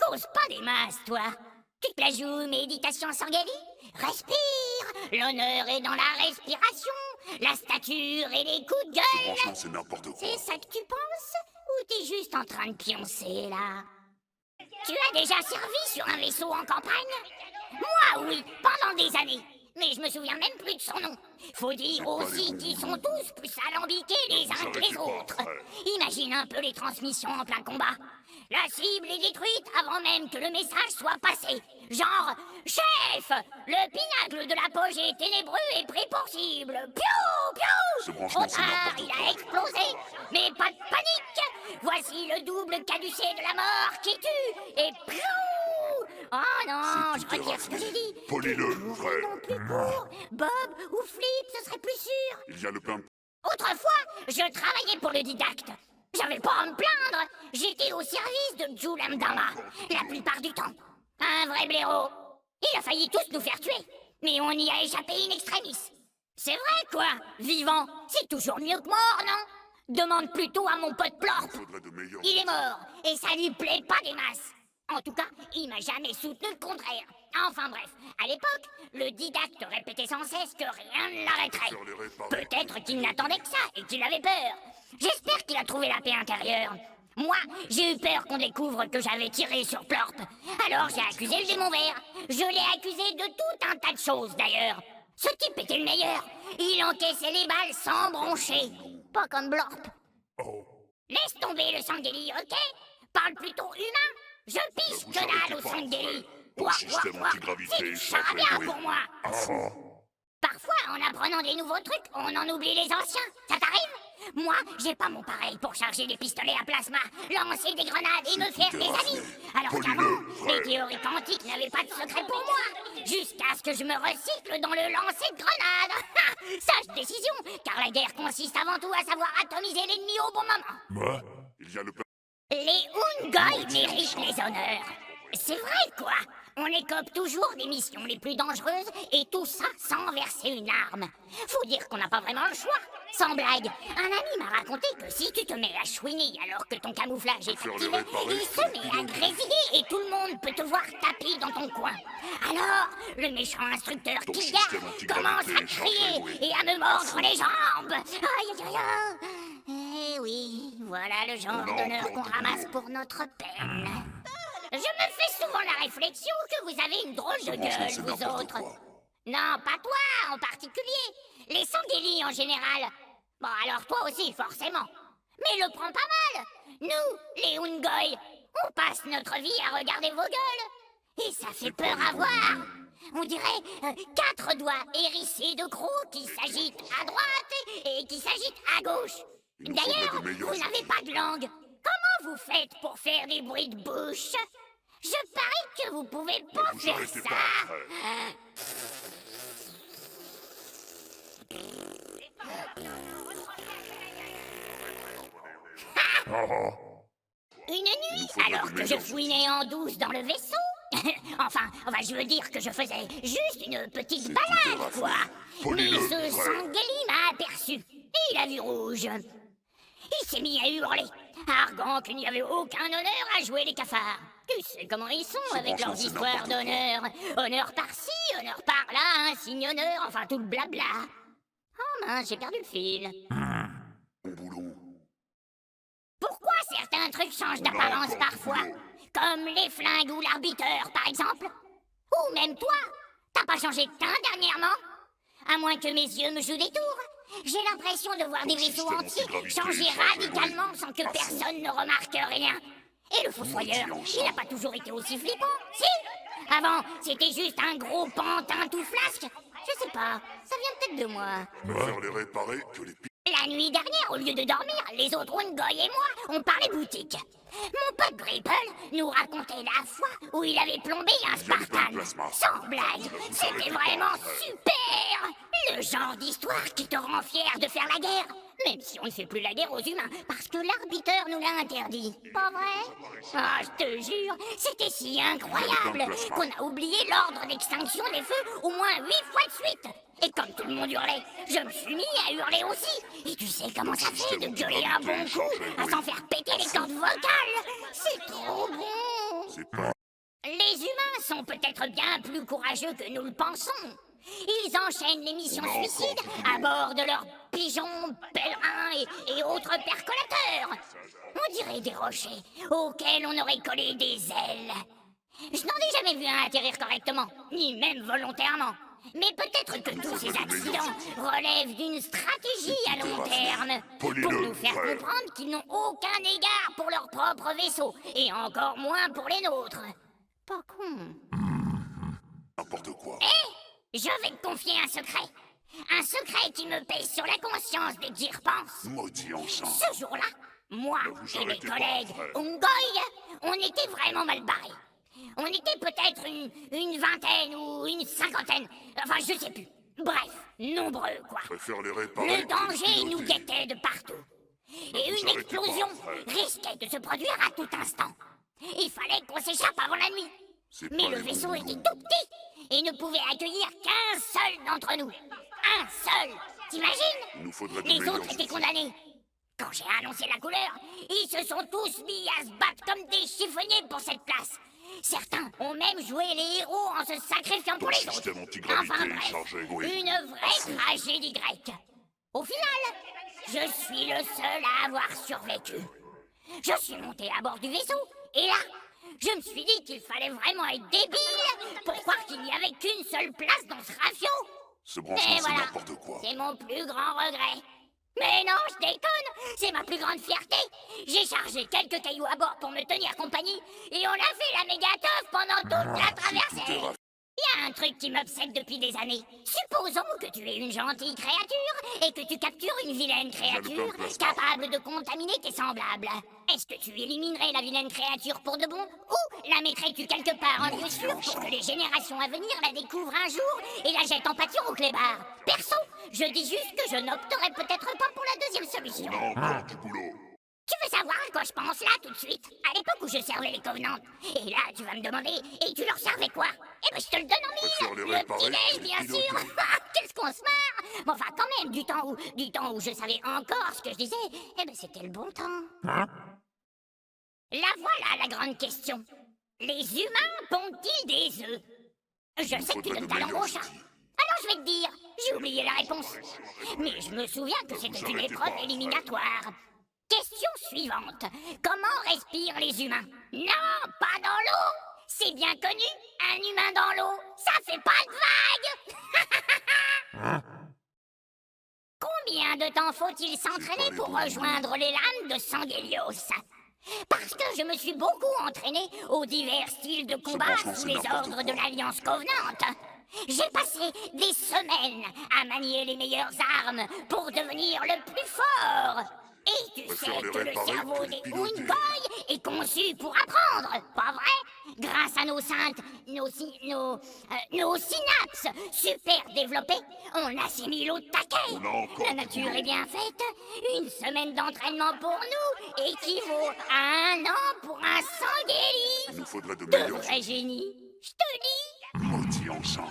Cause pas des masses, toi. Tu te la joues méditation Sangali? Respire. L'honneur est dans la respiration, la stature et les coups de gueule. Franchement, c'est n'importe quoi. C'est ça que tu penses? Ou t'es juste en train de pioncer, là? Tu as déjà servi sur un vaisseau en campagne? Moi, oui, pendant des années. Mais je me souviens même plus de son nom. Faut dire aussi qu'ils sont tous plus alambiqués les uns que les autres. Imagine un peu les transmissions en plein combat. La cible est détruite avant même que le message soit passé. Genre, chef, le pinacle de l'apogée ténébreux est pris pour cible. Piou, piou. Trop tard, il a explosé. Mais pas de panique. Voici le double caducé de la mort qui tue. Et piou. Oh non, je retire ce que j'ai dit. Polis-le, frère. Non, plus court. Bob ou Flip, ce serait plus sûr. Il y a le pain. Autrefois, je travaillais pour le didacte. J'avais pas à me plaindre. J'étais au service de Julam Dama, la plupart du temps. Un vrai blaireau. Il a failli tous nous faire tuer. Mais on y a échappé in extremis. C'est vrai, quoi. Vivant, c'est toujours mieux que mort, non? Demande plutôt à mon pote Plorp. Il est mort, et ça lui plaît pas des masses. En tout cas, il m'a jamais soutenu le contraire. Enfin bref, à l'époque, le didacte répétait sans cesse que rien ne l'arrêterait. Peut-être qu'il n'attendait que ça et qu'il avait peur. J'espère qu'il a trouvé la paix intérieure. Moi, j'ai eu peur qu'on découvre que j'avais tiré sur Plorp. Alors j'ai accusé le démon vert. Je l'ai accusé de tout un tas de choses d'ailleurs. Ce type était le meilleur. Il encaissait les balles sans broncher. Pas comme Blorp. Laisse tomber le Sangeli, ok? Parle plutôt humain. Je pisse que dalle au Sangeli. C'est du charabia pour moi. Parfois, en apprenant des nouveaux trucs, on en oublie les anciens. Ça t'arrive? Moi, j'ai pas mon pareil pour charger des pistolets à plasma, lancer des grenades et me faire des amis. Alors qu'avant, les théories quantiques n'avaient pas de secret pour moi. Jusqu'à ce que je me recycle dans le lancer de grenades. Sage décision, car la guerre consiste avant tout à savoir atomiser l'ennemi au bon moment. Moi, il y a le pain. Les Ungoi méritent les honneurs. C'est vrai, quoi. On écope toujours des missions les plus dangereuses et tout ça sans verser une arme. Faut dire qu'on n'a pas vraiment le choix. Sans blague, un ami m'a raconté que si tu te mets à chouiner alors que ton camouflage est activé, il se met à grésiller et tout le monde peut te voir taper dans ton coin. Alors, le méchant instructeur qui garde commence à crier et à me mordre les jambes. Aïe, aïe, aïe, aïe. Eh oui, voilà le genre d'honneur qu'on ramasse pour notre peine. Je me fais souvent la réflexion que vous avez une drôle de gueule, vous autres. Non, pas toi en particulier. Les Sangeli en général. Bon, alors toi aussi, forcément. Mais le prends pas mal. Nous, les Ungoi, on passe notre vie à regarder vos gueules. Et ça fait peur à voir. On dirait 4 doigts hérissés de crocs qui s'agitent à droite et qui s'agitent à gauche. D'ailleurs, vous n'avez pas de langue. Comment vous faites pour faire des bruits de bouche? Je parie que vous pouvez pas faire ça. Une nuit, alors que je fouinais en douce dans le vaisseau. enfin, je veux dire que je faisais juste une petite balade, quoi. Mais ce Sangeli m'a aperçu. Et il a vu rouge. Il s'est mis à hurler, arguant qu'il n'y avait aucun honneur à jouer les cafards. Tu sais comment ils sont avec leurs histoires d'honneur. Honneur par-ci, honneur par-là, un signe honneur, enfin tout le blabla. Oh mince, j'ai perdu le fil. Bon boulot. Pourquoi certains trucs changent d'apparence parfois? Comme les flingues ou l'arbiteur, par exemple? Ou même toi? T'as pas changé de teint dernièrement? À moins que mes yeux me jouent des tours. J'ai l'impression de voir des vaisseaux entiers changer radicalement sans que personne ne remarque rien. Et le fossoyeur, il n'a pas toujours été aussi flippant, si? Avant, c'était juste un gros pantin tout flasque. Je sais pas, ça vient peut-être de moi. Faire les réparer que les La nuit dernière, au lieu de dormir, les autres Ungoi et moi, on parlait boutique. Mon pote Gripple nous racontait la fois où il avait plombé un Spartan. Sans blague, c'était vraiment super! Le genre d'histoire qui te rend fier de faire la guerre, même si on ne fait plus la guerre aux humains, parce que l'arbiteur nous l'a interdit. Pas vrai? Ah, je te jure, c'était si incroyable qu'on a oublié l'ordre d'extinction des feux au moins 8 fois de suite. Et comme tout le monde hurlait, je me suis mis à hurler aussi. Et tu sais comment ça fait de gueuler un bon coup, à s'en faire péter les cordes vocales? C'est trop bon. C'est pas... Les humains sont peut-être bien plus courageux que nous le pensons. Ils enchaînent les missions On a encore suicides du à bord de leurs pigeons, pèlerins et autres percolateurs. On dirait des rochers auxquels on aurait collé des ailes. Je n'en ai jamais vu un atterrir correctement, ni même volontairement. Mais peut-être que tous ces accidents relèvent d'une stratégie à long terme pour nous faire comprendre qu'ils n'ont aucun égard pour leur propre vaisseau, et encore moins pour les nôtres. Pas con. n'importe quoi. Je vais te confier un secret. Un secret qui me pèse sur la conscience dès que j'y repense. Maudit enchanté. Ce jour-là, moi vous et mes arrêtez pas, collègues frère. Ungoy, on était vraiment mal barrés. On était peut-être une vingtaine ou une cinquantaine. Enfin, je sais plus. Bref, nombreux, quoi. Je préfère les réparer. Le que danger les nous piloter. guettait de partout. Et vous une arrêtez explosion pas, frère. risquait de se produire à tout instant. Il fallait qu'on s'échappe avant la nuit. C'est Mais pas le les vaisseau bons était boulons. tout petit et ne pouvait accueillir qu'un seul d'entre nous. Un seul. T'imagines? Il nous faudrait de Les meilleurs autres étaient outils. condamnés. Quand j'ai annoncé la couleur, ils se sont tous mis à se battre comme des chiffonniers pour cette place. Certains ont même joué les héros en se sacrifiant pour Ton les autres. système antigravité Enfin est bref, chargé, oui. une vraie tragédie grecque. Au final, je suis le seul à avoir survécu. Je suis monté à bord du vaisseau, et là, je me suis dit qu'il fallait vraiment être débile pour croire qu'il n'y avait qu'une seule place dans ce rafio. Ce Et branchement, c'est voilà, n'importe quoi. c'est mon plus grand regret. Mais non, je déconne, c'est ma plus grande fierté. J'ai chargé quelques cailloux à bord pour me tenir compagnie, et on a fait la méga teuf pendant toute la traversée. Il y a un truc qui m'obsède depuis des années. Supposons que tu es une gentille créature et que tu captures une vilaine créature capable de contaminer tes semblables. Est-ce que tu éliminerais la vilaine créature pour de bon ou la mettrais-tu quelque part en lieu sûr pour que les générations à venir la découvrent un jour et la jettent en pâture au clébard? Perso, je dis juste que je n'opterais peut-être pas pour la deuxième solution. On a encore du boulot. Tu veux savoir à quoi je pense là tout de suite? À l'époque où je servais les Covenants. Et là, tu vas me demander, et tu leur servais quoi? Eh ben, je te le donne en Préfère les mille! Le réparer petit-déj, que les bien piloter. sûr! Qu'est-ce qu'on se marre! Mais enfin, quand même, du temps où je savais encore ce que je disais, eh ben, c'était le bon temps. La voilà la grande question. Les humains pondent-ils des œufs? Je sais que tu faudrait donnes de ta langue au meilleurs chat. outils. Alors je vais te dire, j'ai oublié la réponse. Mais je me souviens que c'était une arrêtez épreuve pas, éliminatoire. Question suivante. Comment respirent les humains? Non, pas dans l'eau. C'est bien connu, un humain dans l'eau, ça fait pas de vague. Combien de temps faut-il s'entraîner pour rejoindre les lames de Sangelios? Parce que je me suis beaucoup entraîné aux divers styles de combat branchement, sous c'est les n'importe ordres de quoi. l'Alliance Covenante. J'ai passé des semaines à manier les meilleures armes pour devenir le plus fort. Et tu sais Préfère les que le réparer cerveau que les des piloter. Ungoy est conçu pour apprendre, pas vrai? Grâce à nos nos synapses super développées, on assimile au taquet. On a encore La du nature boulot. est bien faite. Une semaine d'entraînement pour nous équivaut à un an pour un Il Sangheili. nous faudrait de De meilleurs vrai outils. génie, je te dis. Maudit enchanté.